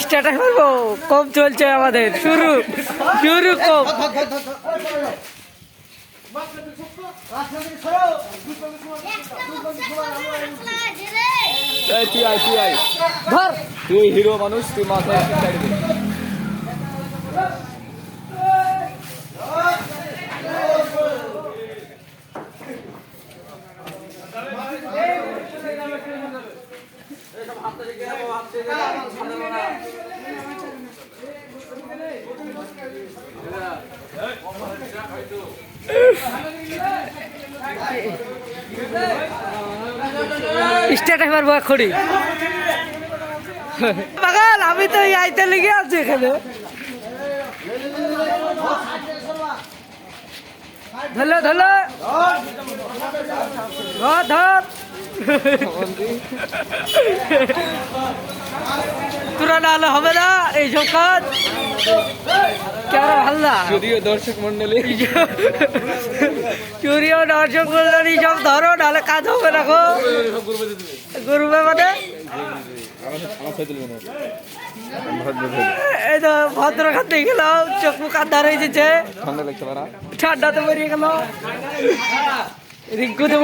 Start করবো, কম চলছে আমাদের, শুরু শুরু কম। তুই আয় তুই আয়, ধর তুই হিরো মানুষ, তুই মাথায় ছাড়ি দে। স্টার্ট মারবো এখনই। পাগল, আমি তো এই আইতে লেগে আছি এখানে। ধরলো ধরলো, ধর ধর। তোরা না হলে হবে না এইসব কাজ, কেন ভাল না? যদিও দর্শক মন্ডলী, চুরিও দর্শক মন্ডলী সব ধরো, নাহলে কাজ হবে না গো। গরুবে মানে এই তো ভদ্র খাতে গেলাম, চোখ মুখ আন্ধার হয়ে যেছে, ঠান্ডা লাগছে না? ঠান্ডা তো বেরিয়ে গেল। রিঙ্কু তো